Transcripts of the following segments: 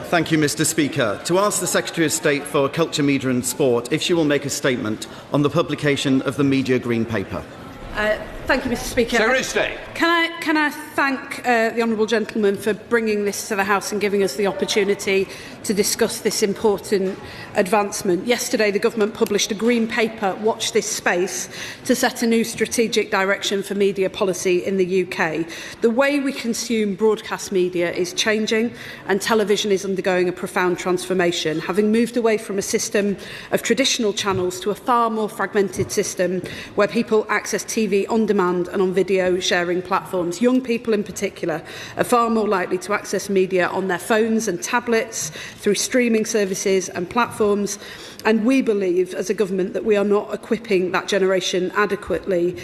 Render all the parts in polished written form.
Thank you, Mr. Speaker. To ask the Secretary of State for Culture, Media and Sport if she will make a statement on the publication of the MediaGreenPaper. Thank you, Mr. Speaker. Secretary of State. Can I thank the honourable gentleman for bringing this to the House and giving us the opportunity to discuss this important advancement. Yesterday, the government published a green paper, Watch This Space, to set a new strategic direction for media policy in the UK. The way we consume broadcast media is changing, and television is undergoing a profound transformation, having moved away from a system of traditional channels to a far more fragmented system where people access TV on demand and on video sharing platforms. Young people in particular are far more likely to access media on their phones and tablets, through streaming services and platforms, and we believe as a government that we are not equipping that generation adequately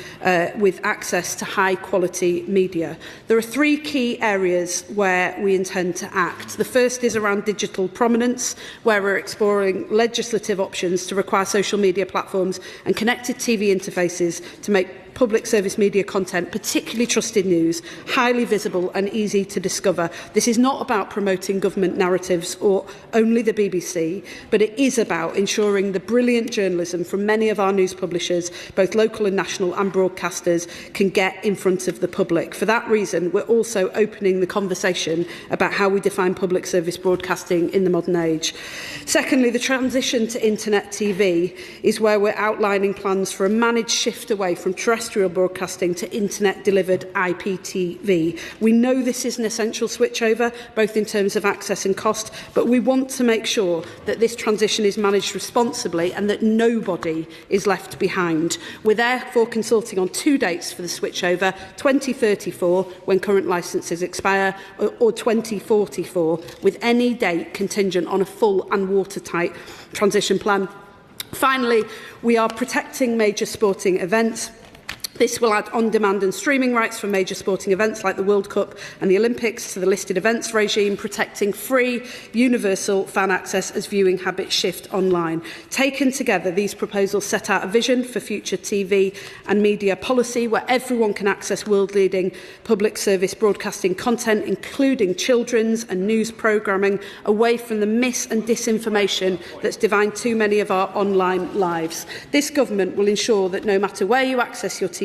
with access to high quality media. There are three key areas where we intend to act. The first is around digital prominence, where we're exploring legislative options to require social media platforms and connected TV interfaces to make public service media content, particularly trusted news, highly visible and easy to discover. This is not about promoting government narratives or only the BBC, but it is about ensuring the brilliant journalism from many of our news publishers, both local and national and broadcasters, can get in front of the public. For that reason, we're also opening the conversation about how we define public service broadcasting in the modern age. Secondly, the transition to internet TV is where we're outlining plans for a managed shift away from terrestrial broadcasting to internet-delivered IPTV. We know this is an essential switchover, both in terms of access and cost, but we want to make sure that this transition is managed responsibly and that nobody is left behind. We're therefore consulting on two dates for the switchover: 2034, when current licences expire, or 2044, with any date contingent on a full and watertight transition plan. Finally, we are protecting major sporting events. This will add on-demand and streaming rights for major sporting events like the World Cup and the Olympics to the listed events regime, protecting free, universal fan access as viewing habits shift online. Taken together, these proposals set out a vision for future TV and media policy where everyone can access world-leading public service broadcasting content, including children's and news programming, away from the mis- and disinformation that's defined too many of our online lives. This government will ensure that no matter where you access your TV,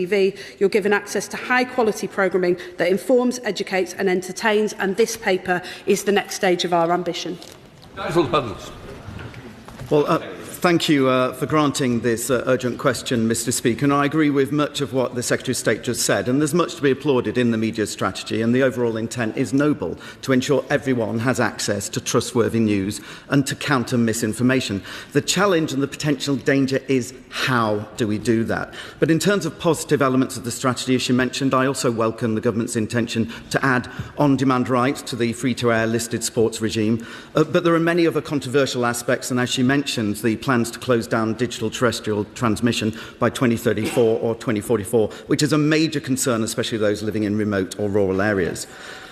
you're given access to high-quality programming that informs, educates and entertains, and this paper is the next stage of our ambition. Well, thank you for granting this urgent question, Mr. Speaker. And I agree with much of what the Secretary of State just said, and there's much to be applauded in the media strategy, and the overall intent is noble, to ensure everyone has access to trustworthy news and to counter misinformation. The challenge and the potential danger is how do we do that? But in terms of positive elements of the strategy, as she mentioned, I also welcome the government's intention to add on-demand rights to the free-to-air listed sports regime. But there are many other controversial aspects, and as she mentioned, the plans to close down digital terrestrial transmission by 2034 or 2044, which is a major concern, especially those living in remote or rural areas.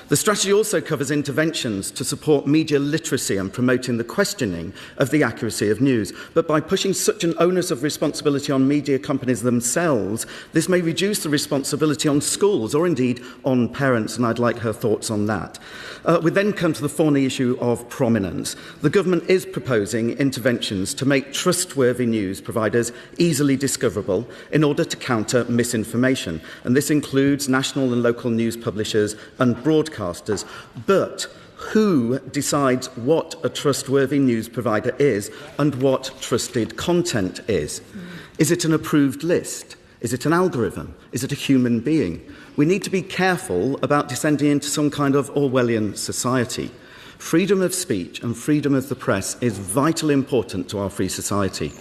The strategy also covers interventions to support media literacy and promoting the questioning of the accuracy of news. But by pushing such an onus of responsibility on media companies themselves, this may reduce the responsibility on schools or indeed on parents, and I'd like her thoughts on that. We then come to the thorny issue of prominence. The government is proposing interventions to make trustworthy news providers easily discoverable in order to counter misinformation, and this includes national and local news publishers and broadcasters. But who decides what a trustworthy news provider is and what trusted content is? Is it an approved list? Is it an algorithm? Is it a human being? We need to be careful about descending into some kind of Orwellian society. Freedom of speech and freedom of the press is vitally important to our free society.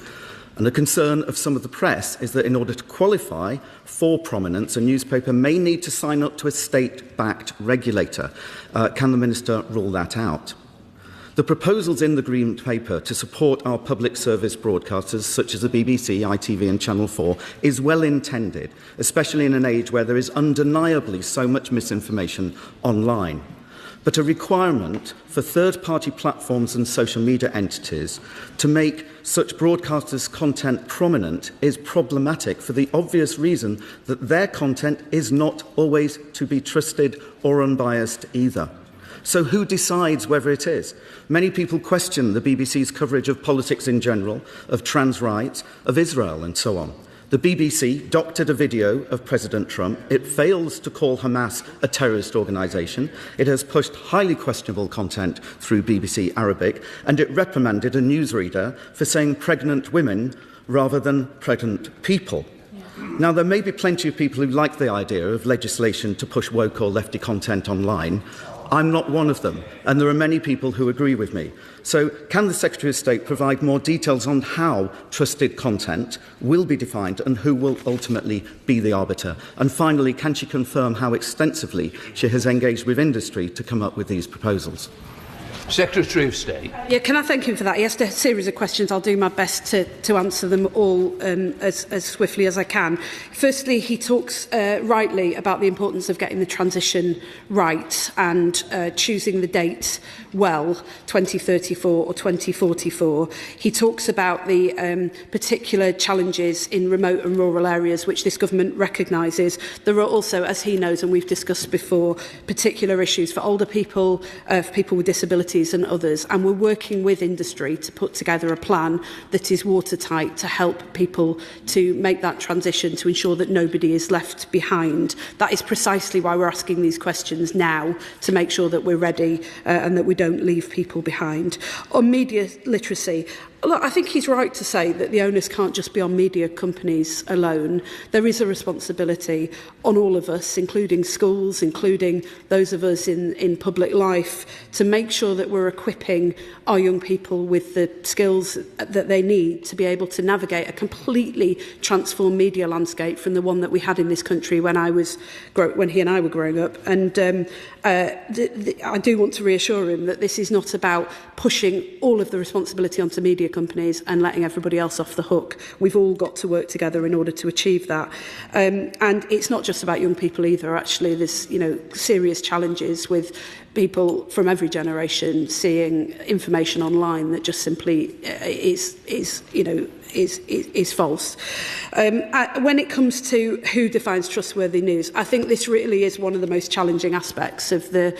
And the concern of some of the press is that in order to qualify for prominence, a newspaper may need to sign up to a state-backed regulator. Can the Minister rule that out? The proposals in the Green Paper to support our public service broadcasters, such as the BBC, ITV and Channel 4, is well intended, especially in an age where there is undeniably so much misinformation online. But a requirement for third-party platforms and social media entities to make such broadcasters' content prominent is problematic for the obvious reason that their content is not always to be trusted or unbiased either. So who decides whether it is? Many people question the BBC's coverage of politics in general, of trans rights, of Israel and so on. The BBC doctored a video of President Trump. It fails to call Hamas a terrorist organisation. It has pushed highly questionable content through BBC Arabic, and it reprimanded a newsreader for saying pregnant women rather than pregnant people. Now, there may be plenty of people who like the idea of legislation to push woke or lefty content online. I'm not one of them, and there are many people who agree with me. So, can the Secretary of State provide more details on how trusted content will be defined and who will ultimately be the arbiter? And finally, can she confirm how extensively she has engaged with industry to come up with these proposals? Secretary of State. Yeah, can I thank him for that? He asked a series of questions. I'll do my best to answer them all as swiftly as I can. Firstly, he talks rightly about the importance of getting the transition right and choosing the date well, 2034 or 2044. He talks about the particular challenges in remote and rural areas which this government recognises. There are also, as he knows and we've discussed before, particular issues for older people, for people with disabilities and others, and we're working with industry to put together a plan that is watertight to help people to make that transition, to ensure that nobody is left behind. That is precisely why we're asking these questions now, to make sure that we're ready and that we don't leave people behind. On media literacy, look, I think he's right to say that the onus can't just be on media companies alone. There is a responsibility on all of us, including schools, including those of us in public life, to make sure that we're equipping our young people with the skills that they need to be able to navigate a completely transformed media landscape from the one that we had in this country when he and I were growing up. And I do want to reassure him that this is not about pushing all of the responsibility onto media companies and letting everybody else off the hook. We've all got to work together in order to achieve that. And it's not just about young people either. Actually, there's serious challenges with people from every generation seeing information online that just simply is false. When it comes to who defines trustworthy news, I think this really is one of the most challenging aspects of the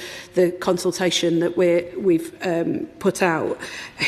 consultation that we've put out.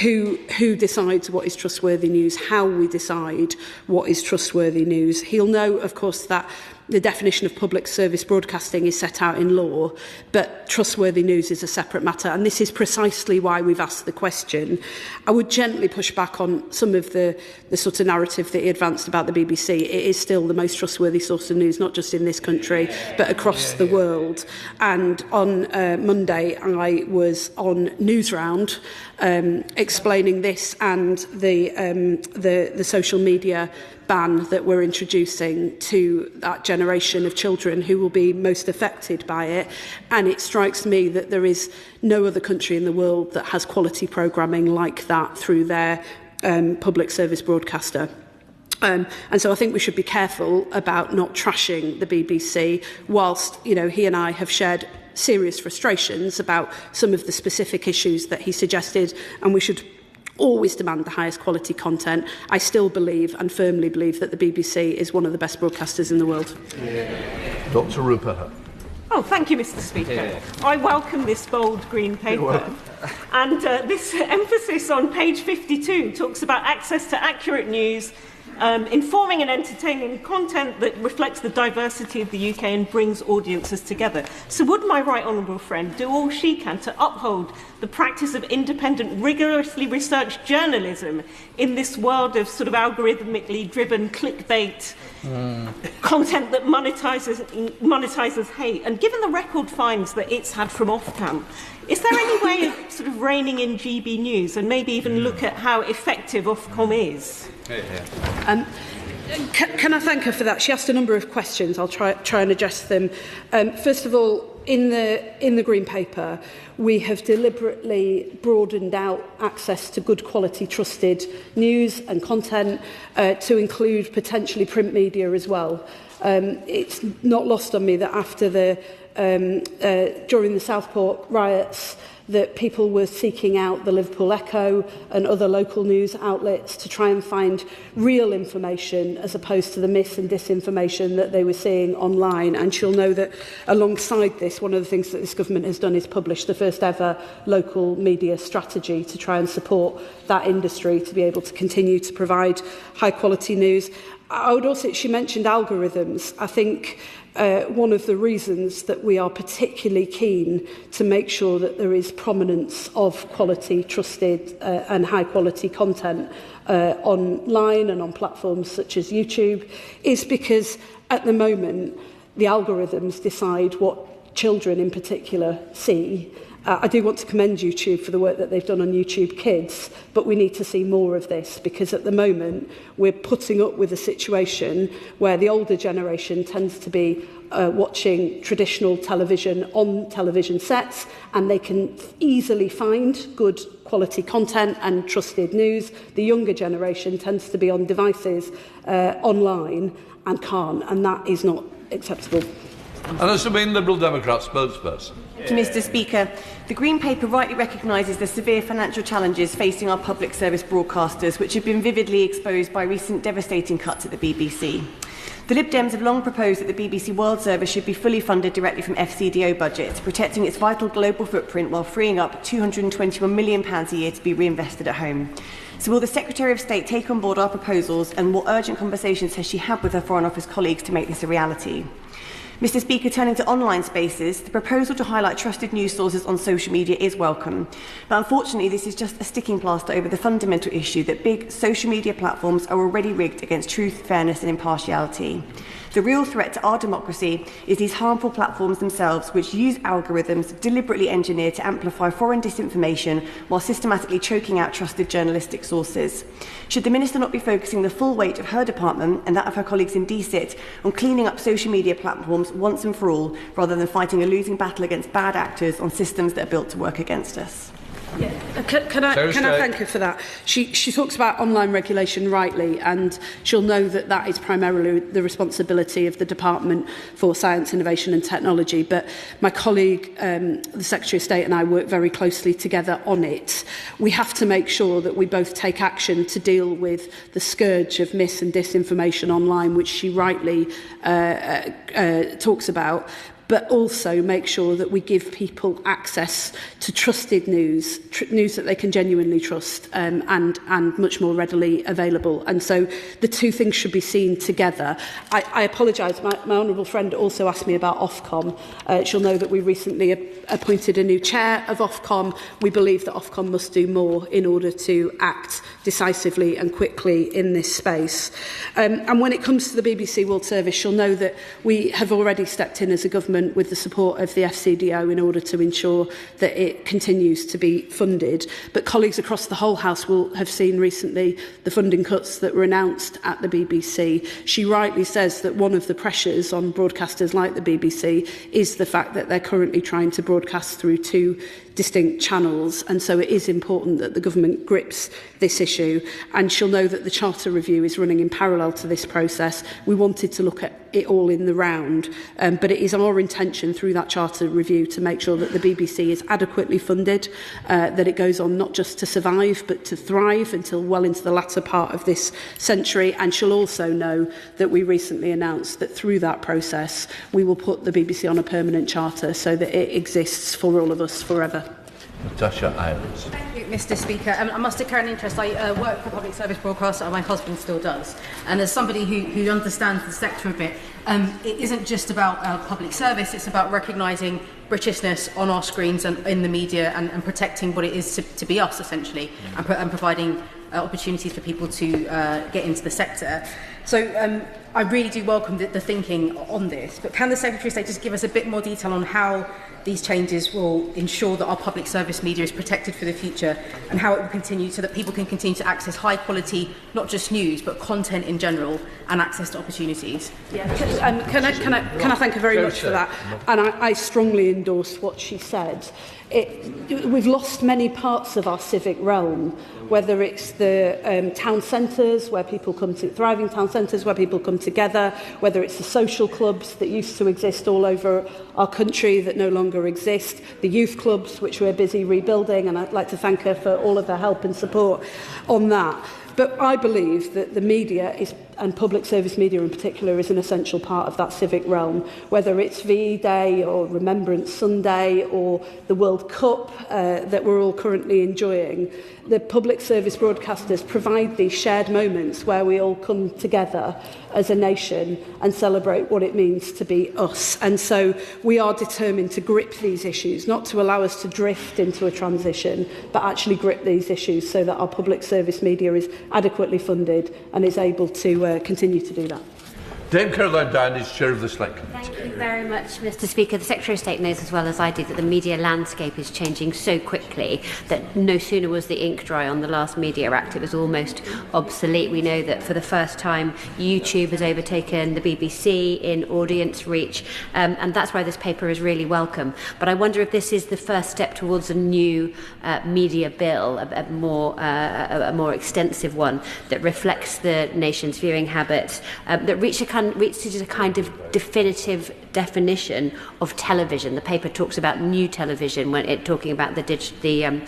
Who decides what is trustworthy news? How we decide what is trustworthy news? He'll know, of course, that the definition of public service broadcasting is set out in law, but trustworthy news is a separate matter, and this is precisely why we've asked the question. I would gently push back on some of the sort of narrative that he advanced about the BBC. It is still the most trustworthy source of news, not just in this country, but across the world. And on Monday, I was on Newsround explaining this and the social media ban that we're introducing to that generation of children who will be most affected by it. And it strikes me that there is no other country in the world that has quality programming like that through their public service broadcaster. And so I think we should be careful about not trashing the BBC, whilst he and I have shared serious frustrations about some of the specific issues that he suggested, and we should always demand the highest quality content. I still believe and firmly believe that the BBC is one of the best broadcasters in the world. Dr. Rupa. Oh, thank you, Mr. Speaker. Yeah. I welcome this bold green paper. And this emphasis on page 52 talks about access to accurate news, informing and entertaining content that reflects the diversity of the UK and brings audiences together. So would my right honourable friend do all she can to uphold the practice of independent, rigorously researched journalism in this world of sort of algorithmically driven clickbait content that monetises hate? And given the record fines that it's had from Ofcam, is there any way of sort of reining in GB News and maybe even look at how effective Ofcom is? Can I thank her for that? She asked a number of questions. I'll try and address them. First of all, in the Green Paper, we have deliberately broadened out access to good quality, trusted news and content to include potentially print media as well. It's not lost on me that after during the Southport riots, that people were seeking out the Liverpool Echo and other local news outlets to try and find real information as opposed to the mis and disinformation that they were seeing online. And she'll know that alongside this, one of the things that this government has done is publish the first ever local media strategy to try and support that industry to be able to continue to provide high quality news. I would also, she mentioned algorithms. I think one of the reasons that we are particularly keen to make sure that there is prominence of quality, trusted and high quality content online and on platforms such as YouTube is because at the moment the algorithms decide what children in particular see. I do want to commend YouTube for the work that they've done on YouTube Kids, but we need to see more of this because at the moment we're putting up with a situation where the older generation tends to be watching traditional television on television sets and they can easily find good quality content and trusted news. The younger generation tends to be on devices online and can't, and that is not acceptable. And as the main Liberal Democrat spokesperson. Mr. Speaker, the Green Paper rightly recognises the severe financial challenges facing our public service broadcasters, which have been vividly exposed by recent devastating cuts at the BBC. The Lib Dems have long proposed that the BBC World Service should be fully funded directly from FCDO budgets, protecting its vital global footprint while freeing up £221 million a year to be reinvested at home. So will the Secretary of State take on board our proposals, and what urgent conversations has she had with her Foreign Office colleagues to make this a reality? Mr. Speaker, turning to online spaces, the proposal to highlight trusted news sources on social media is welcome. But unfortunately, this is just a sticking plaster over the fundamental issue that big social media platforms are already rigged against truth, fairness and impartiality. The real threat to our democracy is these harmful platforms themselves, which use algorithms deliberately engineered to amplify foreign disinformation while systematically choking out trusted journalistic sources. Should the Minister not be focusing the full weight of her department and that of her colleagues in DSIT on cleaning up social media platforms once and for all, rather than fighting a losing battle against bad actors on systems that are built to work against us? Yeah. Can I thank her for that? She talks about online regulation rightly, and she'll know that that is primarily the responsibility of the Department for Science, Innovation and Technology. But my colleague, the Secretary of State, and I work very closely together on it. We have to make sure that we both take action to deal with the scourge of mis and disinformation online, which she rightly talks about, but also make sure that we give people access to trusted news, news that they can genuinely trust and much more readily available. And so the two things should be seen together. I apologise, my honourable friend also asked me about Ofcom. She'll know that we recently appointed a new chair of Ofcom. We believe that Ofcom must do more in order to act decisively and quickly in this space. And when it comes to the BBC World Service, she'll know that we have already stepped in as a government with the support of the FCDO in order to ensure that it continues to be funded. But colleagues across the whole House will have seen recently the funding cuts that were announced at the BBC. She rightly says that one of the pressures on broadcasters like the BBC is the fact that they're currently trying to broadcast through two distinct channels, and so it is important that the government grips this issue. And she'll know that the Charter Review is running in parallel to this process. We wanted to look at it all in the round, but it is our intention through that Charter Review to make sure that the BBC is adequately funded, that it goes on not just to survive but to thrive until well into the latter part of this century. And she'll also know that we recently announced that through that process we will put the BBC on a permanent charter so that it exists for all of us forever. Natasha Irons. Thank you, Mr. Speaker. I must declare an interest. I work for public service broadcaster, and my husband still does. And as somebody who understands the sector a bit, it isn't just about public service, it's about recognising Britishness on our screens and in the media and protecting what it is to be us, essentially, and providing opportunities for people to get into the sector. So I really do welcome the thinking on this, but can the Secretary of State just give us a bit more detail on how these changes will ensure that our public service media is protected for the future, and how it will continue so that people can continue to access high quality, not just news, but content in general, and access to opportunities? Yeah. Can I thank her very much for that? And I strongly endorse what she said. We've lost many parts of our civic realm, whether it's the town centres where people come to, thriving town centres where people come together, whether it's the social clubs that used to exist all over our country that no longer longer exist, the youth clubs, which we're busy rebuilding, and I'd like to thank her for all of her help and support on that. But I believe that the media is, and public service media in particular, is an essential part of that civic realm, whether it's VE Day or Remembrance Sunday or the World Cup that we're all currently enjoying. The public service broadcasters provide these shared moments where we all come together as a nation and celebrate what it means to be us. And so we are determined to grip these issues, not to allow us to drift into a transition, but actually grip these issues so that our public service media is adequately funded and is able to continue to do that. Dame Caroline Down is Chair of the Select Committee. Thank you very much, Mr. Speaker. The Secretary of State knows as well as I do that the media landscape is changing so quickly that no sooner was the ink dry on the last Media Act, it was almost obsolete. We know that for the first time YouTube has overtaken the BBC in audience reach, and that's why this paper is really welcome. But I wonder if this is the first step towards a new media bill, a more extensive one that reflects the nation's viewing habits, that reaches a kind of definitive definition of television. The paper talks about new television when it talking about the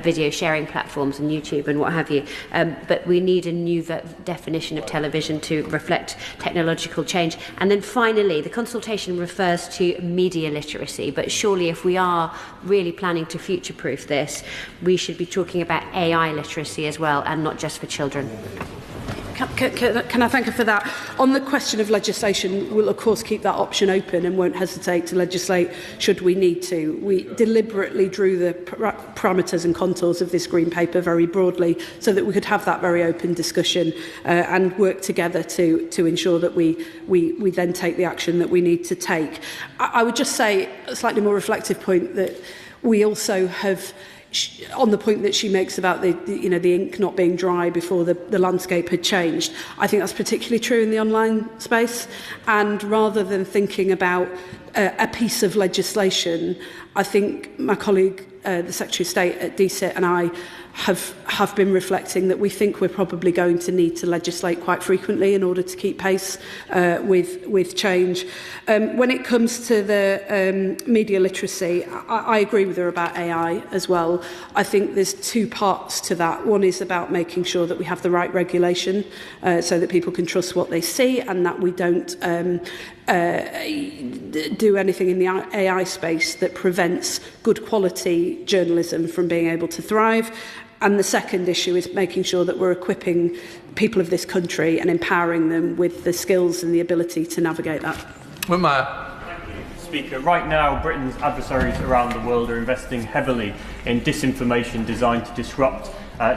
video sharing platforms and YouTube and what have you. But we need a new definition of television to reflect technological change. And then finally, the consultation refers to media literacy. But surely, if we are really planning to future-proof this, we should be talking about AI literacy as well, and not just for children. Can I thank her for that? On the question of legislation, we'll of course keep that option open and won't hesitate to legislate should we need to. We deliberately drew the parameters and contours of this Green Paper very broadly so that we could have that very open discussion and work together to ensure that we then take the action that we need to take. I would just say a slightly more reflective point that we also have, on the point that she makes about the ink not being dry before the landscape had changed, I think that's particularly true in the online space. And rather than thinking about a piece of legislation, I think my colleague, the Secretary of State at DCIT, and I have been reflecting that we think we're probably going to need to legislate quite frequently in order to keep pace with change. When it comes to the media literacy, I agree with her about AI as well. I think there's two parts to that. One is about making sure that we have the right regulation so that people can trust what they see and that we don't do anything in the AI space that prevents good quality journalism from being able to thrive. And the second issue is making sure that we're equipping people of this country and empowering them with the skills and the ability to navigate that. Speaker, right now Britain's adversaries around the world are investing heavily in disinformation designed to disrupt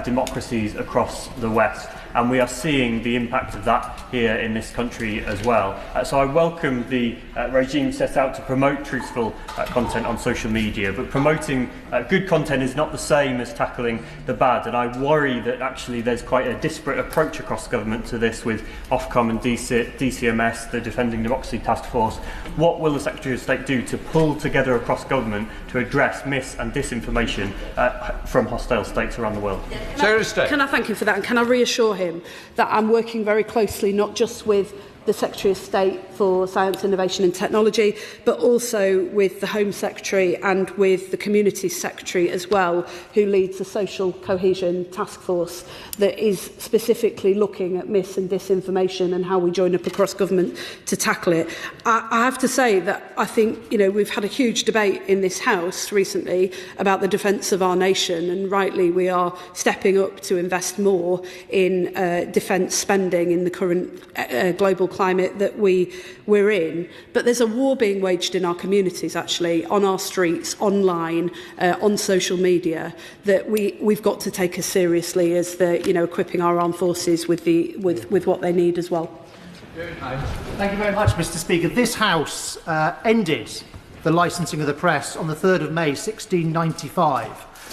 democracies across the West. And we are seeing the impact of that here in this country as well. So I welcome the regime set out to promote truthful content on social media, but promoting good content is not the same as tackling the bad. And I worry that actually there's quite a disparate approach across government to this with Ofcom and DCMS, the Defending Democracy Task Force. What will the Secretary of State do to pull together across government to address mis- and disinformation from hostile states around the world? Can I thank him for that, and can I reassure him that I'm working very closely not just with the Secretary of State for Science, Innovation and Technology, but also with the Home Secretary and with the Communities Secretary as well, who leads the Social Cohesion Task Force that is specifically looking at mis- and disinformation and how we join up across government to tackle it. I have to say that I think, we've had a huge debate in this House recently about the defence of our nation, and rightly we are stepping up to invest more in defence spending in the current global climate that we're in. But there's a war being waged in our communities, actually, on our streets, online, on social media, that we've got to take as seriously as equipping our armed forces with what they need as well. Thank you very much, Mr. Speaker. This House ended the licensing of the press on the 3rd of May 1695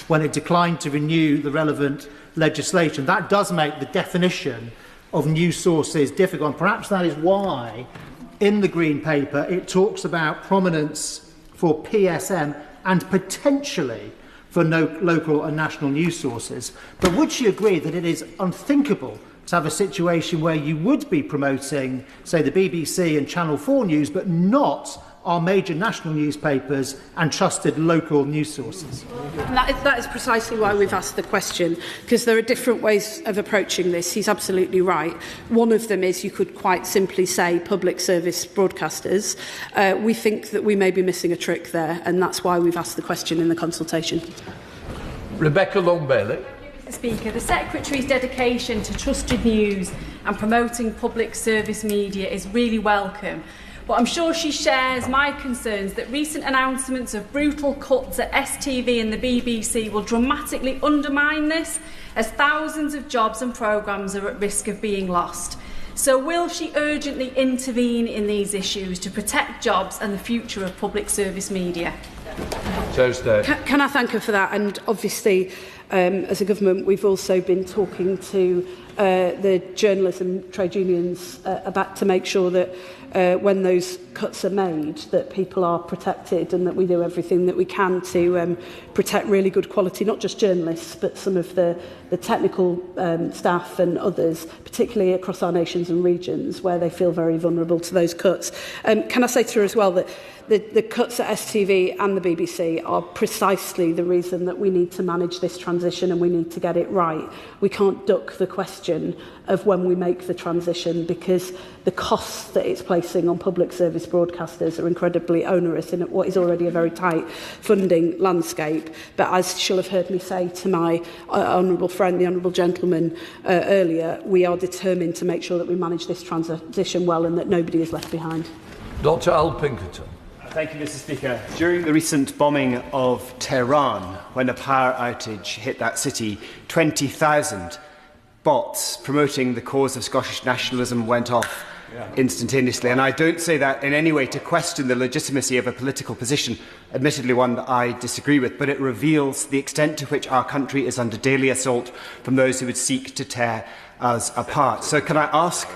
when it declined to renew the relevant legislation. That does make the definition of news sources difficult, and perhaps that is why in the Green Paper it talks about prominence for PSM and potentially for local and national news sources. But would she agree that it is unthinkable to have a situation where you would be promoting, say, the BBC and Channel 4 News, but not our major national newspapers and trusted local news sources? And that is precisely why we've asked the question, because there are different ways of approaching this. He's absolutely right. One of them is you could quite simply say public service broadcasters. We think that we may be missing a trick there, and that's why we've asked the question in the consultation. Rebecca Long-Bailey. Mr. Speaker, the Secretary's dedication to trusted news and promoting public service media is really welcome. But I'm sure she shares my concerns that recent announcements of brutal cuts at STV and the BBC will dramatically undermine this, as thousands of jobs and programmes are at risk of being lost. So will she urgently intervene in these issues to protect jobs and the future of public service media? Can I thank her for that? And obviously, as a government, we've also been talking to the journalism trade unions about to make sure that when those cuts are made, that people are protected and that we do everything that we can to protect really good quality, not just journalists, but some of the technical staff and others, particularly across our nations and regions where they feel very vulnerable to those cuts. Can I say to her as well that the cuts at STV and the BBC are precisely the reason that we need to manage this transition and we need to get it right. We can't duck the question of when we make the transition, because the costs that it's placing on public service broadcasters are incredibly onerous in what is already a very tight funding landscape. But as she'll have heard me say to my honourable friend, the honourable gentleman earlier, we are determined to make sure that we manage this transition well and that nobody is left behind. Dr. Al Pinkerton. Thank you, Mr. Speaker. During the recent bombing of Tehran, when a power outage hit that city, 20,000 bots promoting the cause of Scottish nationalism went off instantaneously. And I don't say that in any way to question the legitimacy of a political position, admittedly one that I disagree with, but it reveals the extent to which our country is under daily assault from those who would seek to tear us apart. So can I ask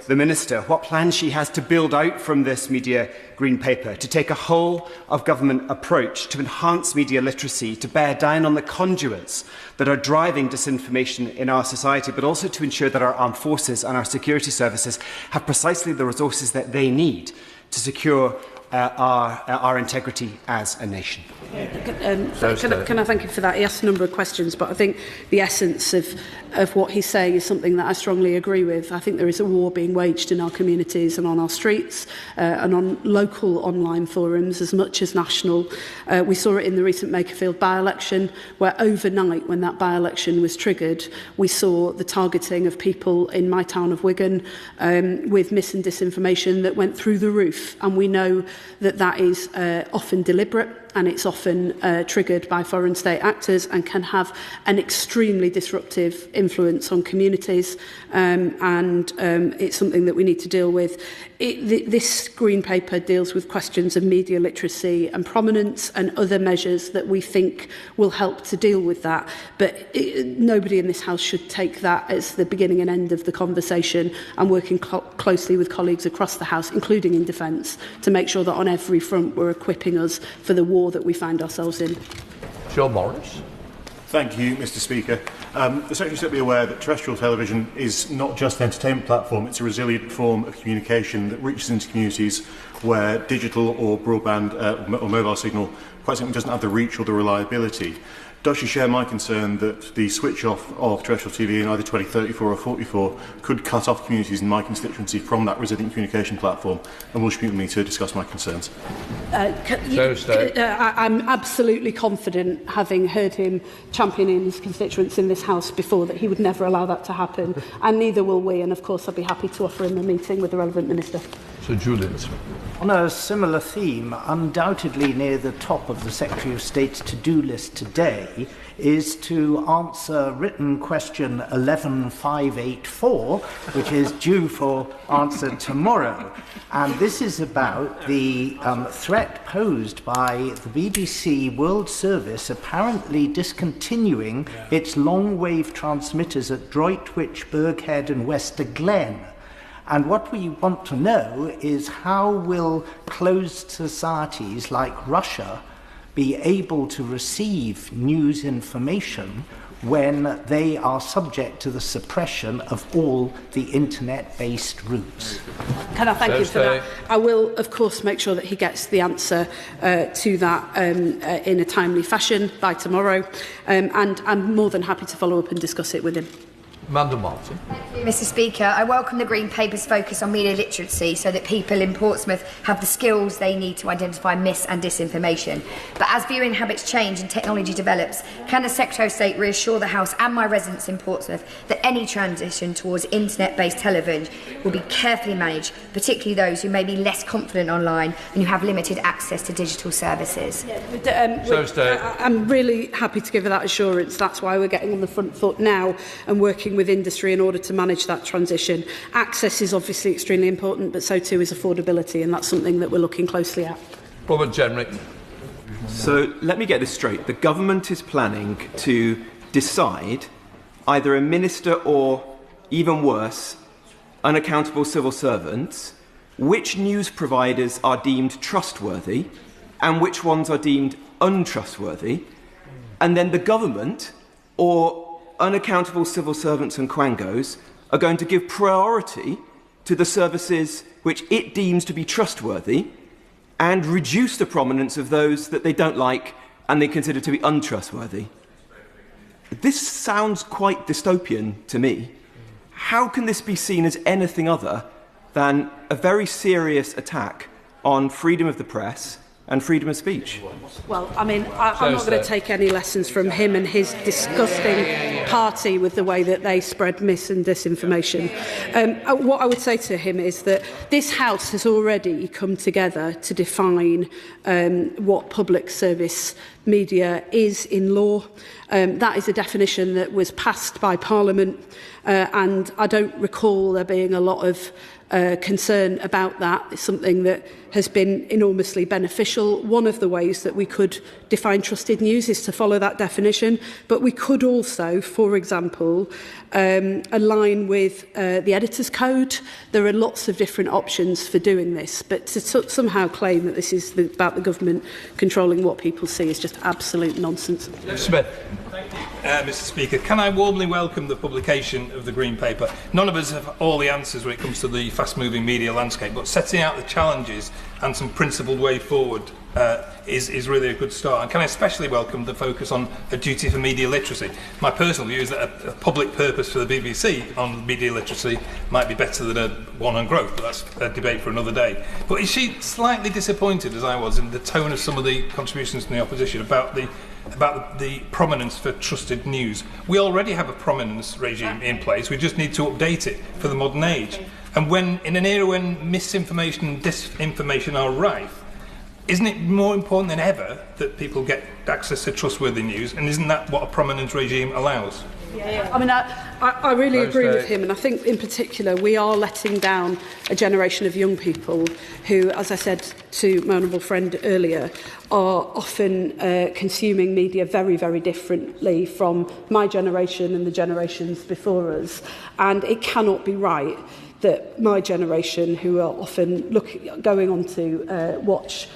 the Minister what plans she has to build out from this Media Green Paper, to take a whole-of-government approach to enhance media literacy, to bear down on the conduits that are driving disinformation in our society, but also to ensure that our armed forces and our security services have precisely the resources that they need to secure our integrity as a nation. Can I thank you for that? He asked a number of questions, but I think the essence of what he's saying is something that I strongly agree with. I think there is a war being waged in our communities and on our streets and on local online forums as much as national. We saw it in the recent Makerfield by-election, where overnight, when that by-election was triggered, we saw the targeting of people in my town of Wigan with mis and disinformation that went through the roof. And we know that that is often deliberate, and it's often triggered by foreign state actors and can have an extremely disruptive influence on communities, and it's something that we need to deal with. This Green Paper deals with questions of media literacy and prominence and other measures that we think will help to deal with that, but nobody in this House should take that as the beginning and end of the conversation. I'm working closely with colleagues across the House, including in Defence, to make sure that on every front we're equipping us for the war that we find ourselves in. Sean Morris. Thank you, Mr. Speaker. The Secretary should be aware that terrestrial television is not just an entertainment platform, it's a resilient form of communication that reaches into communities where digital or broadband or mobile signal quite simply doesn't have the reach or the reliability. Does she share my concern that the switch off of terrestrial TV in either 2034 or 44 could cut off communities in my constituency from that resilient communication platform? And will she be with me to discuss my concerns? I'm absolutely confident, having heard him championing his constituents in this House before, that he would never allow that to happen, and neither will we. And of course, I'd be happy to offer him a meeting with the relevant minister. Sir Julian. On a similar theme, undoubtedly near the top of the Secretary of State's to-do list today is to answer written question 11584, which is due for answer tomorrow. And this is about the threat posed by the BBC World Service apparently discontinuing its long-wave transmitters at Droitwich, Berghead and Wester Glen. And what we want to know is how will closed societies like Russia be able to receive news information when they are subject to the suppression of all the internet-based routes? Can I thank you for that? I will, of course, make sure that he gets the answer to that in a timely fashion by tomorrow, and I'm more than happy to follow up and discuss it with him. Amanda Martin. Thank you, Mr. Speaker. I welcome the Green Paper's focus on media literacy so that people in Portsmouth have the skills they need to identify mis- and disinformation. But as viewing habits change and technology develops, can the Secretary of State reassure the House and my residents in Portsmouth that any transition towards internet-based television will be carefully managed, particularly those who may be less confident online and who have limited access to digital services? I'm really happy to give her that assurance. That's why we're getting on the front foot now and working with industry in order to manage that transition. Access is obviously extremely important, but so too is affordability, and that's something that we're looking closely at. Robert Jenrick. So let me get this straight. The government is planning to decide either a minister or, even worse, unaccountable civil servants, which news providers are deemed trustworthy and which ones are deemed untrustworthy, and then the government or unaccountable civil servants and quangos are going to give priority to the services which it deems to be trustworthy and reduce the prominence of those that they don't like and they consider to be untrustworthy. This sounds quite dystopian to me. How can this be seen as anything other than a very serious attack on freedom of the press and freedom of speech? Well, I mean, I'm not going to take any lessons from him and his disgusting party with the way that they spread mis and disinformation. What I would say to him is that this House has already come together to define what public service media is in law. That is a definition that was passed by Parliament, and I don't recall there being a lot of concern about that. It's something that has been enormously beneficial. One of the ways that we could define trusted news is to follow that definition, but we could also, for example, align with the editor's code. There are lots of different options for doing this, but to somehow claim that this is about the government controlling what people see is just absolute nonsense. Smith. Mr. Speaker, can I warmly welcome the publication of the Green Paper? None of us have all the answers when it comes to the fast-moving media landscape, but setting out the challenges and some principled way forward is really a good start. And can I especially welcome the focus on a duty for media literacy? My personal view is that a public purpose for the BBC on media literacy might be better than one on growth, but that's a debate for another day. But is she slightly disappointed, as I was, in the tone of some of the contributions from the opposition about the prominence for trusted news? We already have a prominence regime in place. We just need to update it for the modern age. And when, in an era when misinformation and disinformation are rife, isn't it more important than ever that people get access to trustworthy news? And isn't that what a prominence regime allows? Yeah. I mean, I really agree with him, and I think in particular we are letting down a generation of young people who, as I said to my honourable friend earlier, are often consuming media very, very differently from my generation and the generations before us. And it cannot be right that my generation, who are often going on to watch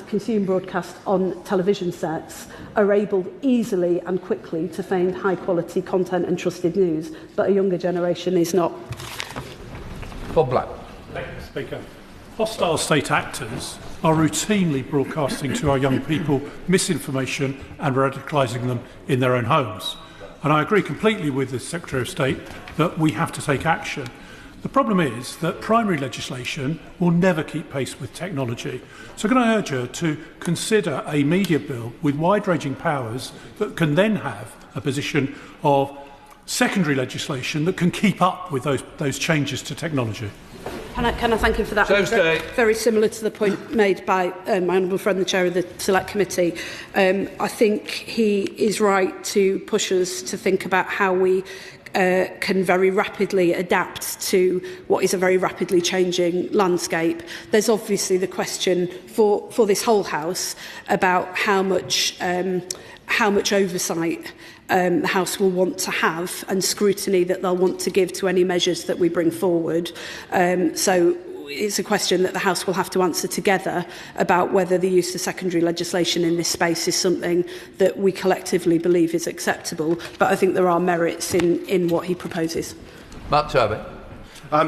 consume broadcast on television sets, are able easily and quickly to find high-quality content and trusted news, but a younger generation is not. Bob Black. Thank you, Speaker. Hostile state actors are routinely broadcasting to our young people misinformation and radicalising them in their own homes. And I agree completely with the Secretary of State that we have to take action. The problem is that primary legislation will never keep pace with technology. So can I urge her to consider a media bill with wide-ranging powers that can then have a position of secondary legislation that can keep up with those changes to technology? Can I thank you for that? Very similar to the point made by my honourable friend, the Chair of the Select Committee. I think he is right to push us to think about how we can very rapidly adapt to what is a very rapidly changing landscape. There's obviously the question for this whole House about how much oversight the House will want to have and scrutiny that they'll want to give to any measures that we bring forward. So it's a question that the House will have to answer together about whether the use of secondary legislation in this space is something that we collectively believe is acceptable. But I think there are merits in what he proposes. Matt Turby.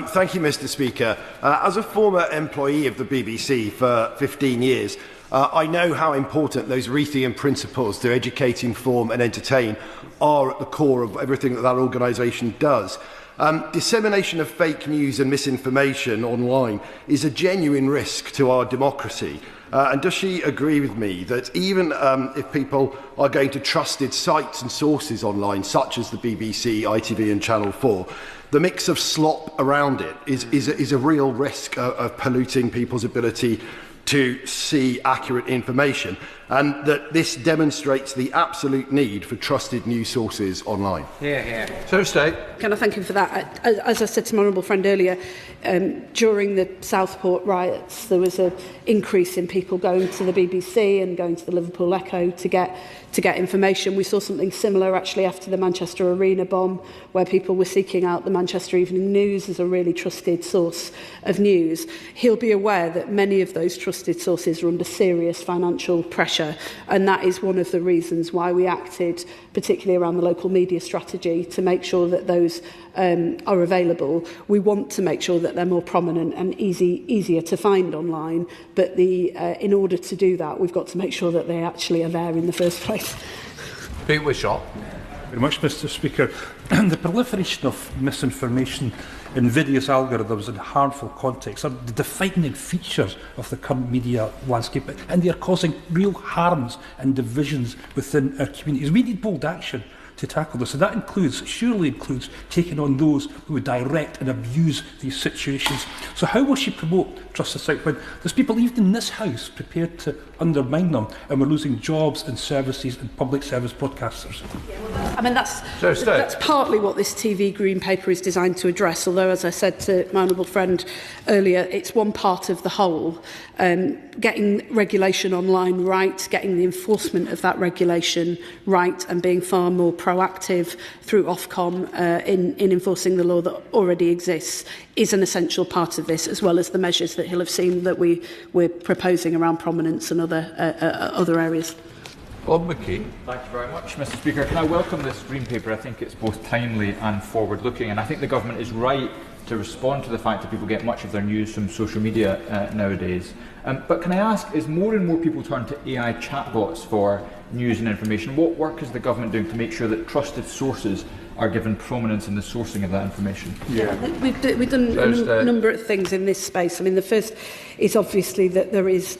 Thank you, Mr. Speaker. As a former employee of the BBC for 15 years, I know how important those Reithian principles to educate, inform and entertain are at the core of everything that organisation does. Dissemination of fake news and misinformation online is a genuine risk to our democracy. And does she agree with me that even if people are going to trusted sites and sources online, such as the BBC, ITV and Channel 4, the mix of slop around it is a real risk of polluting people's ability to see accurate information, and that this demonstrates the absolute need for trusted news sources online. So State. Can I thank him for that? As I said to my honourable friend earlier, during the Southport riots, there was an increase in people going to the BBC and going to the Liverpool Echo to get information. We saw something similar actually after the Manchester Arena bomb, where people were seeking out the Manchester Evening News as a really trusted source of news. He'll be aware that many of those trusted sources are under serious financial pressure, and that is one of the reasons why we acted, particularly around the local media strategy, to make sure that those are available. We want to make sure that they're more prominent and easier to find online, but in order to do that, we've got to make sure that they actually are there in the first place. Pete Wishaw. Very much, Mr. Speaker. The proliferation of misinformation, invidious algorithms and harmful context are the defining features of the current media landscape, and they are causing real harms and divisions within our communities. We need bold action to tackle this, and that surely includes taking on those who would direct and abuse these situations. So how will she promote trusted sites when there's people even in this House prepared to undermine them, and we're losing jobs and services and public service broadcasters? I mean, that's partly what this TV Green Paper is designed to address, although, as I said to my honourable friend earlier, it's one part of the whole. Getting regulation online right, getting the enforcement of that regulation right, and being far more proactive through Ofcom in enforcing the law that already exists is an essential part of this, as well as the measures that he'll have seen that we're proposing around prominence and other areas. Bob McKee. Thank you very much, Mr. Speaker. Can I welcome this Green Paper? I think it's both timely and forward-looking, and I think the government is right to respond to the fact that people get much of their news from social media nowadays. But can I ask, as more and more people turn to AI chatbots for news and information, what work is the government doing to make sure that trusted sources are given prominence in the sourcing of that information? We've done a number of things in this space. I mean, the first is obviously that there is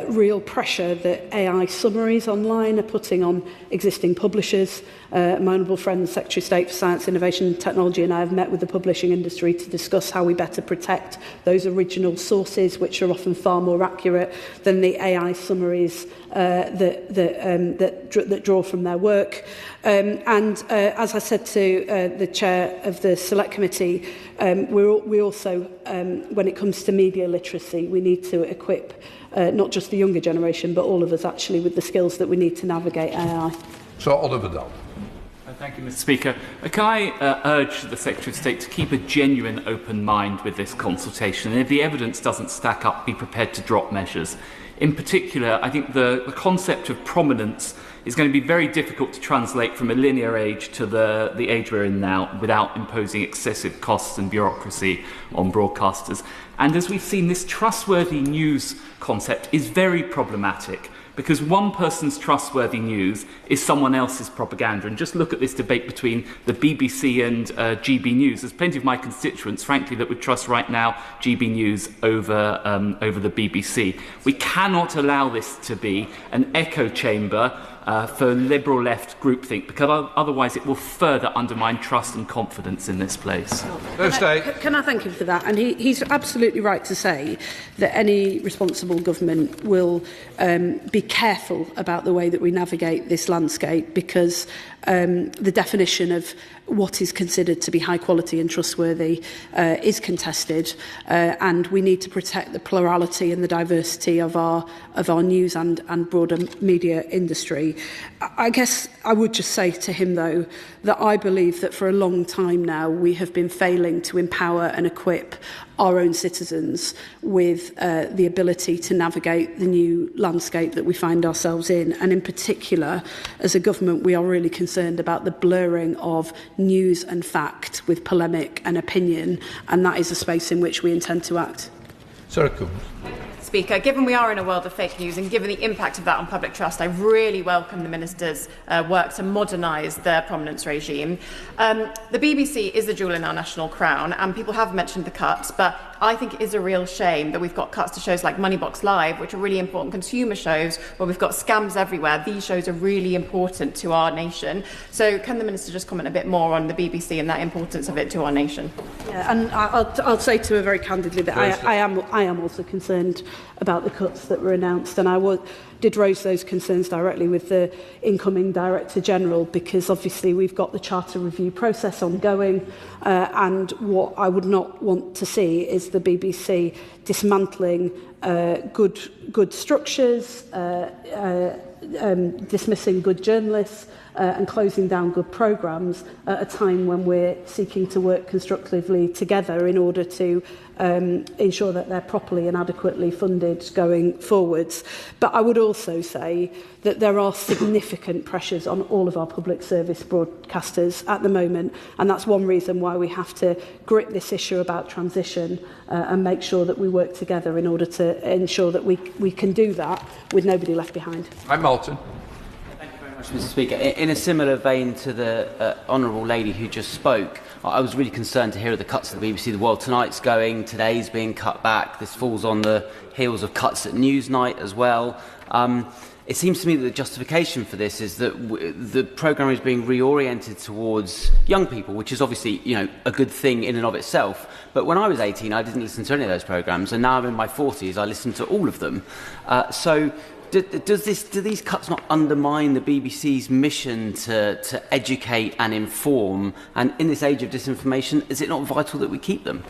real pressure that AI summaries online are putting on existing publishers. My honourable friend, the Secretary of State for Science, Innovation and Technology, and I have met with the publishing industry to discuss how we better protect those original sources, which are often far more accurate than the AI summaries that draw from their work. As I said to the chair of the Select Committee, we also, when it comes to media literacy, we need to equip not just the younger generation, but all of us actually with the skills that we need to navigate AI. So Oliver Dull. Thank you, Mr. Speaker. Can I urge the Secretary of State to keep a genuine open mind with this consultation, and if the evidence doesn't stack up, be prepared to drop measures. In particular, I think the concept of prominence is going to be very difficult to translate from a linear age to the age we're in now without imposing excessive costs and bureaucracy on broadcasters. And as we've seen, this trustworthy news concept is very problematic, because one person's trustworthy news is someone else's propaganda. And just look at this debate between the BBC and GB News. There's plenty of my constituents, frankly, that would trust right now GB News over the BBC. We cannot allow this to be an echo chamber for liberal left groupthink, because otherwise it will further undermine trust and confidence in this place. Can I thank him for that? And he's absolutely right to say that any responsible government will be careful about the way that we navigate this landscape, because the definition of what is considered to be high quality and trustworthy is contested, and we need to protect the plurality and the diversity of our news and broader media industry. I guess I would just say to him, though, that I believe that for a long time now we have been failing to empower and equip our own citizens with the ability to navigate the new landscape that we find ourselves in. And in particular, as a government, we are really concerned about the blurring of news and fact with polemic and opinion, and that is a space in which we intend to act. Sarah Coombs. Speaker, given we are in a world of fake news and given the impact of that on public trust, I really welcome the Minister's work to modernise the prominence regime. The BBC is a jewel in our national crown, and people have mentioned the cuts, but I think it is a real shame that we've got cuts to shows like Moneybox Live, which are really important consumer shows, where we've got scams everywhere. These shows are really important to our nation. So can the Minister just comment a bit more on the BBC and that importance of it to our nation? Yeah, and I'll say to her very candidly that I am also concerned about the cuts that were announced, and I did raise those concerns directly with the incoming Director General, because obviously we've got the Charter review process ongoing, and what I would not want to see is the BBC dismantling good structures, dismissing good journalists, and closing down good programmes at a time when we're seeking to work constructively together in order to ensure that they're properly and adequately funded going forwards. But I would also say that there are significant pressures on all of our public service broadcasters at the moment, and that's one reason why we have to grip this issue about transition and make sure that we work together in order to ensure that we can do that with nobody left behind. I'm Malton. Mr. Speaker, in a similar vein to the honourable lady who just spoke, I was really concerned to hear of the cuts at the BBC. The World Tonight's going, Today's being cut back. This falls on the heels of cuts at Newsnight as well. It seems to me that the justification for this is that the programme is being reoriented towards young people, which is obviously, a good thing in and of itself. But when I was 18, I didn't listen to any of those programmes, and now I'm in my 40s, I listen to all of them. Do these cuts not undermine the BBC's mission to educate and inform? And in this age of disinformation, is it not vital that we keep them?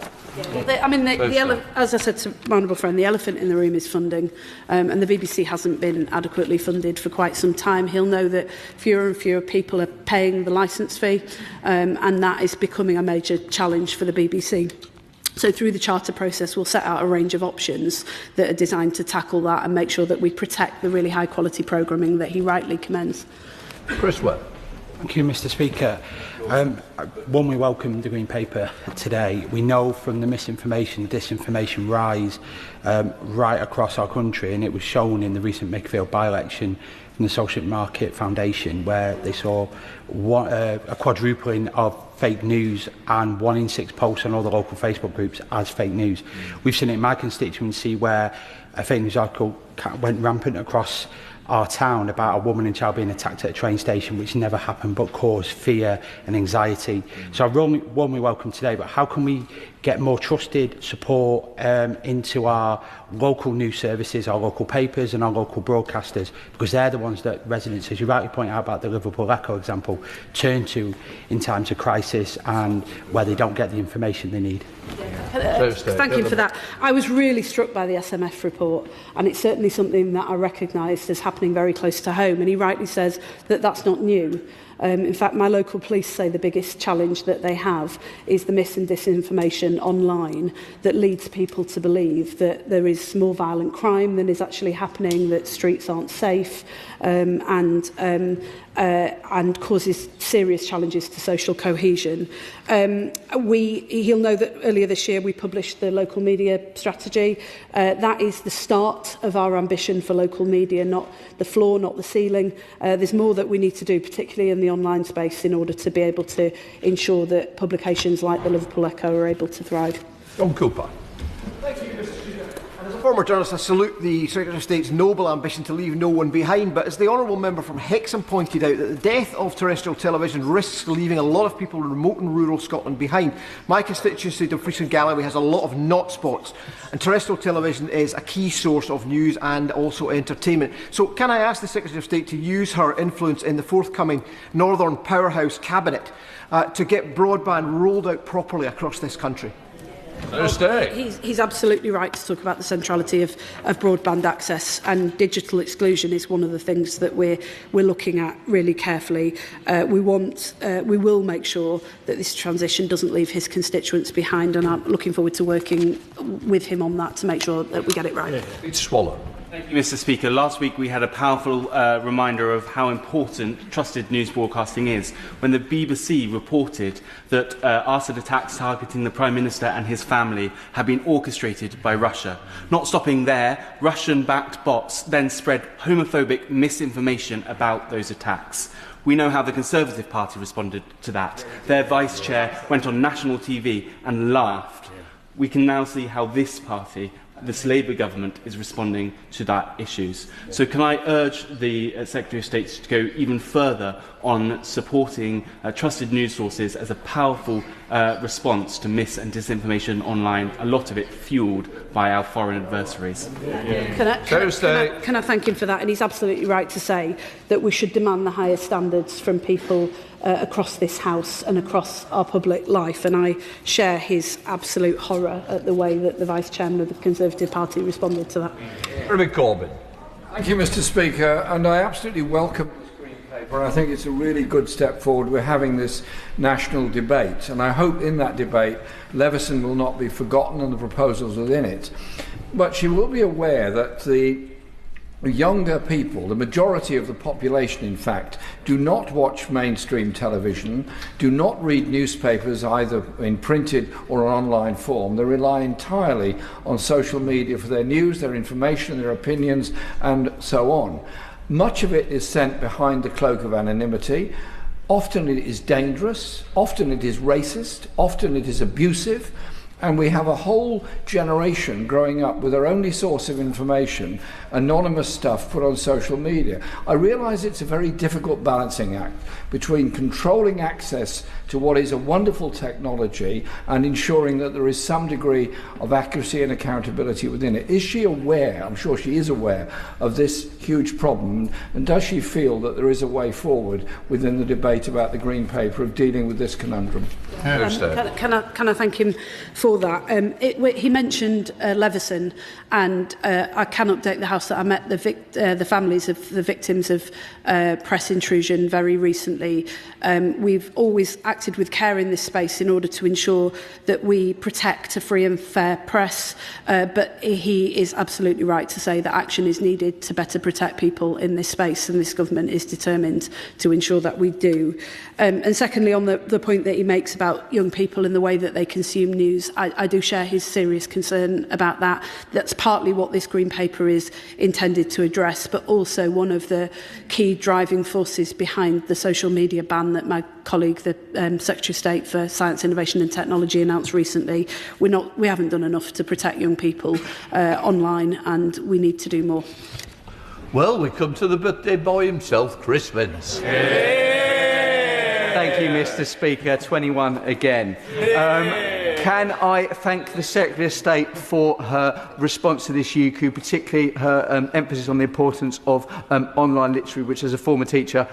Well, as I said to my honourable friend, the elephant in the room is funding, and the BBC hasn't been adequately funded for quite some time. He'll know that fewer and fewer people are paying the licence fee, and that is becoming a major challenge for the BBC. So through the Charter process, we'll set out a range of options that are designed to tackle that and make sure that we protect the really high-quality programming that he rightly commends. Chris Webb. Thank you, Mr. Speaker. One, we welcome the Green Paper today. We know from the misinformation, disinformation rise right across our country, and it was shown in the recent Makerfield by-election from the Social Market Foundation, where they saw a quadrupling of fake news and 1 in 6 posts on all the local Facebook groups as fake news. We've seen it in my constituency where a fake news article went rampant across our town about a woman and child being attacked at a train station, which never happened but caused fear and anxiety. So I warmly welcome today, but how can we get more trusted support into our local news services, our local papers and our local broadcasters, because they're the ones that residents, as you rightly point out about the Liverpool Echo example, turn to in times of crisis and where they don't get the information they need. Thank you for that. I was really struck by the SMF report, and it's certainly something that I recognised as happening very close to home, and he rightly says that that's not new. In fact, my local police say the biggest challenge that they have is the mis and disinformation online that leads people to believe that there is more violent crime than is actually happening, that streets aren't safe, and causes serious challenges to social cohesion. He'll know that earlier this year we published the local media strategy. That is the start of our ambition for local media, not the floor, not the ceiling. There's more that we need to do, particularly in the online space, in order to be able to ensure that publications like the Liverpool Echo are able to thrive. John Cooper. Thank you, Mr. Speaker. And as a former former journalist, I salute the Secretary of State's noble ambition to leave no one behind, but as the honourable member from Hexham pointed out, that the death of terrestrial television risks leaving a lot of people in remote and rural Scotland behind. My constituency, Dumfries and Galloway, has a lot of not spots, and terrestrial television is a key source of news and also entertainment. So can I ask the Secretary of State to use her influence in the forthcoming Northern Powerhouse Cabinet to get broadband rolled out properly across this country? He's absolutely right to talk about the centrality of broadband access, and digital exclusion is one of the things that we're looking at really carefully. We will make sure that this transition doesn't leave his constituents behind, and I'm looking forward to working with him on that to make sure that we get it right. It's Swallow. Thank you, Mr. Speaker. Last week we had a powerful reminder of how important trusted news broadcasting is when the BBC reported that arson attacks targeting the Prime Minister and his family had been orchestrated by Russia. Not stopping there, Russian-backed bots then spread homophobic misinformation about those attacks. We know how the Conservative Party responded to that. Their Vice Chair went on national TV and laughed. We can now see how this party, this Labour government, is responding to that issues. So can I urge the Secretary of State to go even further on supporting trusted news sources as a powerful response to mis and disinformation online, a lot of it fuelled by our foreign adversaries? Can I thank him for that? And he's absolutely right to say that we should demand the highest standards from people across this House and across our public life, and I share his absolute horror at the way that the Vice Chairman of the Conservative Party responded to that. Corbyn. Thank you, Mr. Speaker, and I absolutely welcome this Green Paper. I think it's a really good step forward. We're having this national debate, and I hope in that debate Leveson will not be forgotten and the proposals within it, but she will be aware that the younger people, the majority of the population in fact, do not watch mainstream television, do not read newspapers either in printed or online form. They rely entirely on social media for their news, their information, their opinions and so on. Much of it is sent behind the cloak of anonymity. Often it is dangerous, often it is racist, often it is abusive. And we have a whole generation growing up with their only source of information, anonymous stuff put on social media. I realise it's a very difficult balancing act between controlling access to what is a wonderful technology and ensuring that there is some degree of accuracy and accountability within it. Is she aware, I'm sure she is aware, of this huge problem, and does she feel that there is a way forward within the debate about the Green Paper of dealing with this conundrum? Can I thank him for that? He mentioned Leveson, and I can update the House that I met the families of the victims of press intrusion very recently. We've always acted with care in this space in order to ensure that we protect a free and fair press, but he is absolutely right to say that action is needed to better protect people in this space, and this government is determined to ensure that we do. And secondly, on the point that he makes about young people and the way that they consume news, I do share his serious concern about that. That's partly what this Green Paper is intended to address, but also one of the key driving forces behind the social media ban that my colleague, the Secretary of State for Science, Innovation and Technology, announced recently. We haven't done enough to protect young people online, and we need to do more. Well, we come to the birthday boy himself, Chris Vence. Thank you, Mr. Speaker. 21 again. Can I thank the Secretary of State for her response to this UQ, particularly her emphasis on the importance of online literacy, which as a former teacher,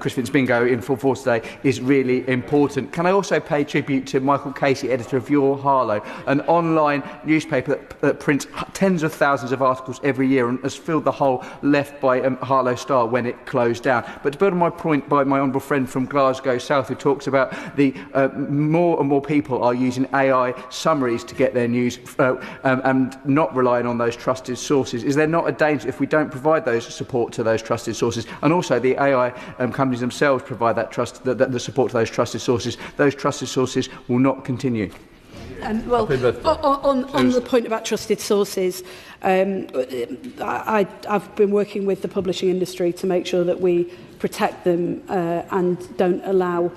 Chris Vence Bingo in full force today, is really important. Can I also pay tribute to Michael Casey, editor of Your Harlow, an online newspaper that prints tens of thousands of articles every year and has filled the hole left by Harlow Star when it closed down. But to build on my point by my honourable friend from Glasgow South, who talks about the more and more people are using AI summaries to get their news and not relying on those trusted sources. Is there not a danger if we don't provide those support to those trusted sources? And also the AI companies themselves provide that the support to those trusted sources. Those trusted sources will not continue. Well, on the point about trusted sources, I've been working with the publishing industry to make sure that we protect them and don't allow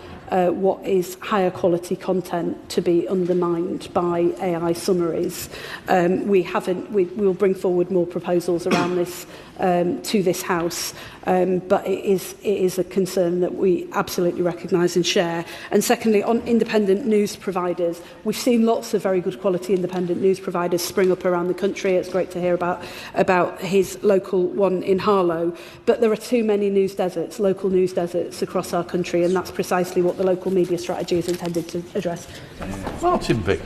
what is higher quality content to be undermined by AI summaries. We will bring forward more proposals around this to this House, but it is a concern that we absolutely recognise and share. And secondly, on independent news providers, we've seen lots of very good quality independent news providers spring up around the country. It's great to hear about his local one in Harlow, but there are too many news deserts, local news deserts across our country, and that's precisely what the local media strategy is intended to address. Martin Vick.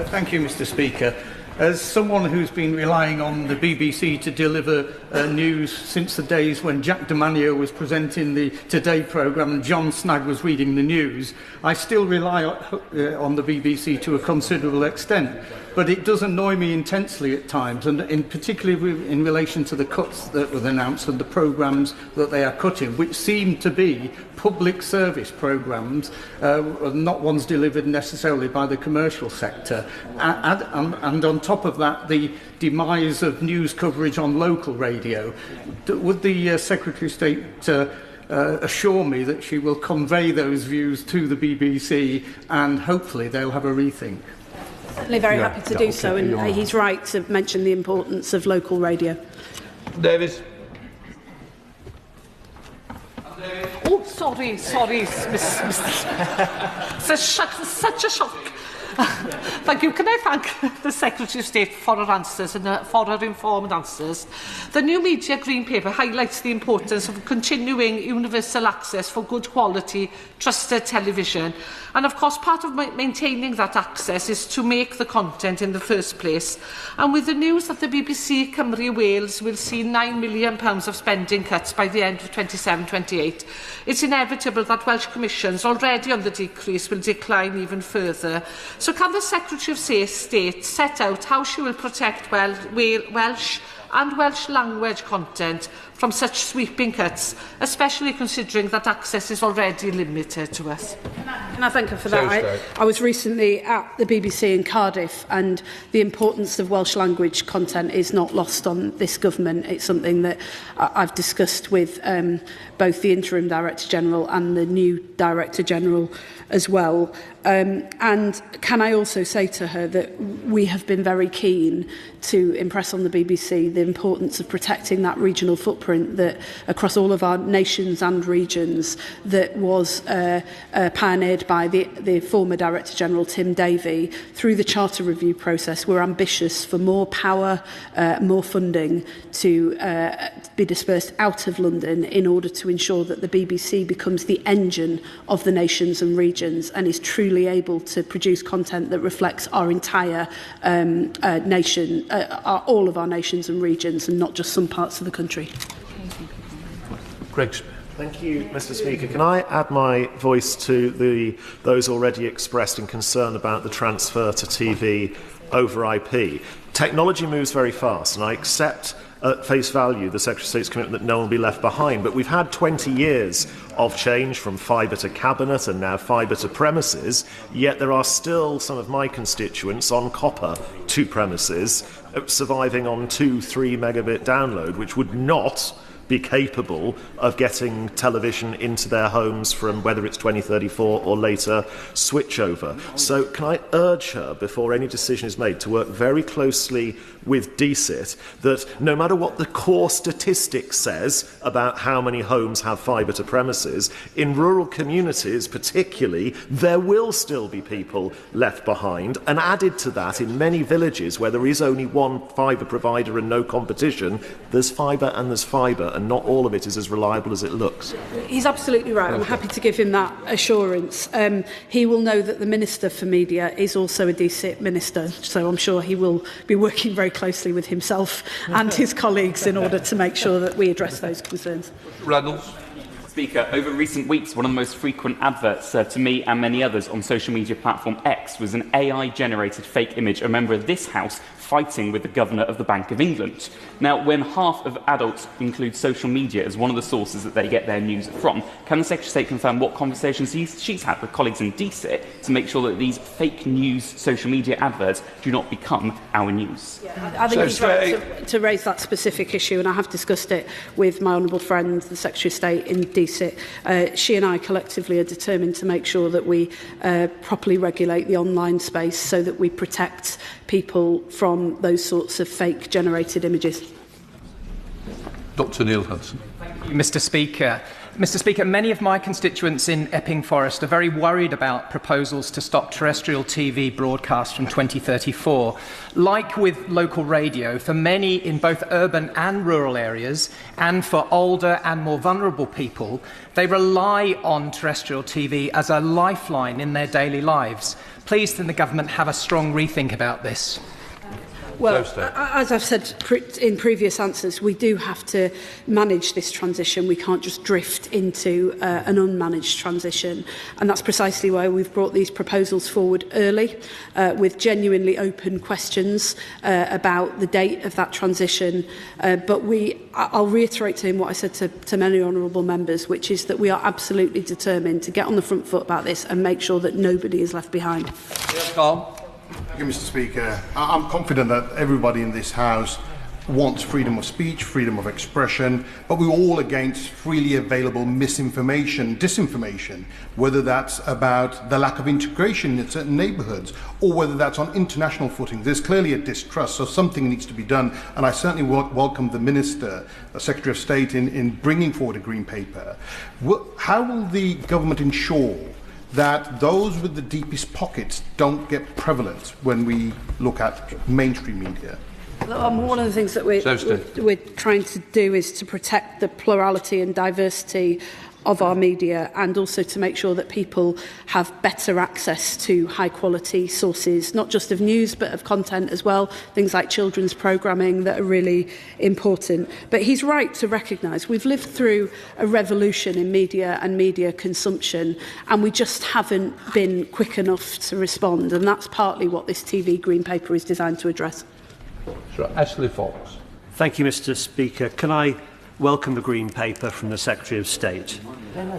Thank you, Mr. Speaker. As someone who's been relying on the BBC to deliver news since the days when Jack D'Amanio was presenting the Today programme and John Snagg was reading the news, I still rely on the BBC to a considerable extent. But it does annoy me intensely at times, and in particularly in relation to the cuts that were announced and the programmes that they are cutting, which seem to be public service programmes, not ones delivered necessarily by the commercial sector. And on top of that, the demise of news coverage on local radio. Would the Secretary of State assure me that she will convey those views to the BBC and hopefully they'll have a rethink? Certainly very happy to do so, and he's right to mention the importance of local radio. Davis. Oh, sorry, such a shock. Thank you. Can I thank the Secretary of State for her answers and for her informed answers. The new Media Green Paper highlights the importance of continuing universal access for good quality, trusted television. And of course, part of maintaining that access is to make the content in the first place. And with the news that the BBC Cymru Wales will see £9 million of spending cuts by the end of 27-28, it's inevitable that Welsh commissions already on the decrease will decline even further. So can the Secretary of State set out how she will protect Welsh and Welsh language content from such sweeping cuts, especially considering that access is already limited to us? Can I thank her for that? I was recently at the BBC in Cardiff, and the importance of Welsh language content is not lost on this government. It's something that I've discussed with both the interim Director General and the new Director General as well. And can I also say to her that we have been very keen to impress on the BBC the importance of protecting that regional footprint that across all of our nations and regions that was pioneered by the former Director General Tim Davey. Through the Charter Review process, we're ambitious for more power, more funding to be dispersed out of London in order to ensure that the BBC becomes the engine of the nations and regions and is truly able to produce content that reflects our entire nation, all of our nations and regions, and not just some parts of the country. Greg. Thank you, Mr. Speaker. Can I add my voice to those already expressed in concern about the transfer to TV over IP? Technology moves very fast, and I accept at face value the Secretary of State's commitment that no one will be left behind. But we've had 20 years of change from fibre to cabinet and now fibre to premises, yet there are still some of my constituents on copper to premises surviving on 2-3 megabit download, which would not be capable of getting television into their homes from whether it's 2034 or later switchover. So can I urge her, before any decision is made, to work very closely with DCIT that no matter what the core statistic says about how many homes have fibre to premises, in rural communities particularly, there will still be people left behind. And added to that, in many villages where there is only one fibre provider and no competition, there's fibre and there's fibre, and not all of it is as reliable as it looks. He's absolutely right. I'm happy to give him that assurance. He will know that the Minister for Media is also a DCIT Minister, so I'm sure he will be working very closely with himself and his colleagues in order to make sure that we address those concerns. Reynolds. Speaker, over recent weeks, one of the most frequent adverts served to me and many others on social media platform X was an AI-generated fake image of a member of this House fighting with the Governor of the Bank of England. Now, when half of adults include social media as one of the sources that they get their news from, can the Secretary of State confirm what conversations she's had with colleagues in DCIT to make sure that these fake news social media adverts do not become our news? I think he's right to raise that specific issue, and I have discussed it with my honourable friend, the Secretary of State in DCIT. police it. She and I collectively are determined to make sure that we properly regulate the online space so that we protect people from those sorts of fake generated images. Dr. Neil Hudson. Thank you, Mr. Speaker. Mr. Speaker, many of my constituents in Epping Forest are very worried about proposals to stop terrestrial TV broadcast from 2034. Like with local radio, for many in both urban and rural areas, and for older and more vulnerable people, they rely on terrestrial TV as a lifeline in their daily lives. Please, can the government have a strong rethink about this? Well, as I've said in previous answers, we do have to manage this transition. We can't just drift into an unmanaged transition. And that's precisely why we've brought these proposals forward early, with genuinely open questions about the date of that transition. But I'll reiterate to him what I said to many honourable members, which is that we are absolutely determined to get on the front foot about this and make sure that nobody is left behind. Yes, Carl. Thank you, Mr. Speaker. I'm confident that everybody in this House wants freedom of speech, freedom of expression, but we're all against freely available misinformation, disinformation, whether that's about the lack of integration in certain neighbourhoods or whether that's on international footing. There's clearly a distrust, so something needs to be done, and I certainly welcome the Minister, the Secretary of State, in bringing forward a Green Paper. How will the government ensure that those with the deepest pockets don't get prevalent when we look at mainstream media? One of the things that we're trying to do is to protect the plurality and diversity of our media, and also to make sure that people have better access to high quality sources, not just of news but of content as well, things like children's programming that are really important. But he's right to recognise we've lived through a revolution in media and media consumption, and we just haven't been quick enough to respond, and that's partly what this TV Green Paper is designed to address. Sir, Ashley Fox. Thank you, Mr. Speaker. Can I welcome the Green Paper from the Secretary of State?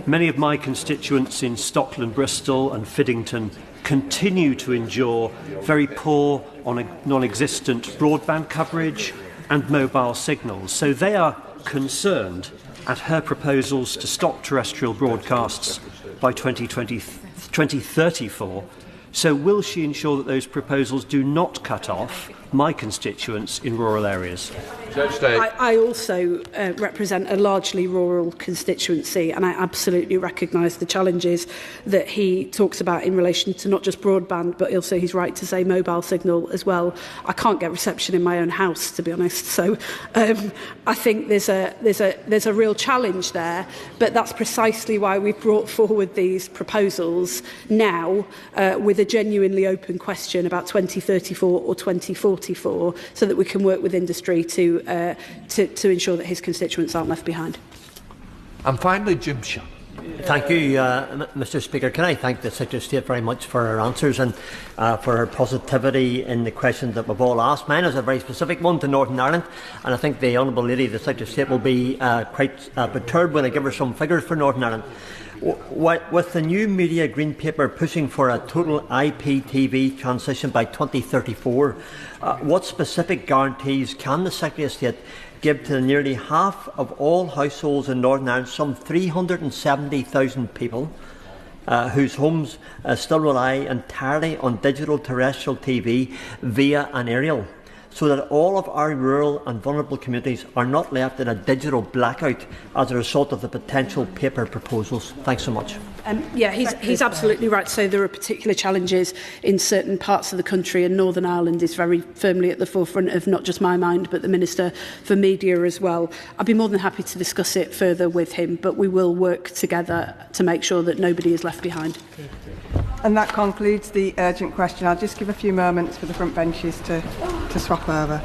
Many of my constituents in Stockland, Bristol and Fiddington continue to endure very poor or non-existent broadband coverage and mobile signals, so they are concerned at her proposals to stop terrestrial broadcasts by 2034. So will she ensure that those proposals do not cut off my constituents in rural areas? I also represent a largely rural constituency, and I absolutely recognise the challenges that he talks about in relation to not just broadband, but also he's right to say mobile signal as well. I can't get reception in my own house, to be honest, so I think there's a real challenge there, but that's precisely why we've brought forward these proposals now with a genuinely open question about 2034 or 2044, so that we can work with industry to ensure that his constituents aren't left behind. And finally, Jim Shaw. Thank you, Mr. Speaker. Can I thank the Secretary of State very much for her answers and for her positivity in the questions that we've all asked. Mine is a very specific one to Northern Ireland, and I think the Honourable Lady, the Secretary of State, will be quite perturbed when I give her some figures for Northern Ireland. With the new Media Green Paper pushing for a total IPTV transition by 2034, what specific guarantees can the Secretary of State give to nearly half of all households in Northern Ireland, some 370,000 people, whose homes still rely entirely on digital terrestrial TV via an aerial, so that all of our rural and vulnerable communities are not left in a digital blackout as a result of the potential paper proposals? Thanks so much. Yeah, he's absolutely right to say there are particular challenges in certain parts of the country, and Northern Ireland is very firmly at the forefront of not just my mind but the Minister for Media as well. I'd be more than happy to discuss it further with him, but we will work together to make sure that nobody is left behind. And that concludes the urgent question. I'll just give a few moments for the front benches to swap over.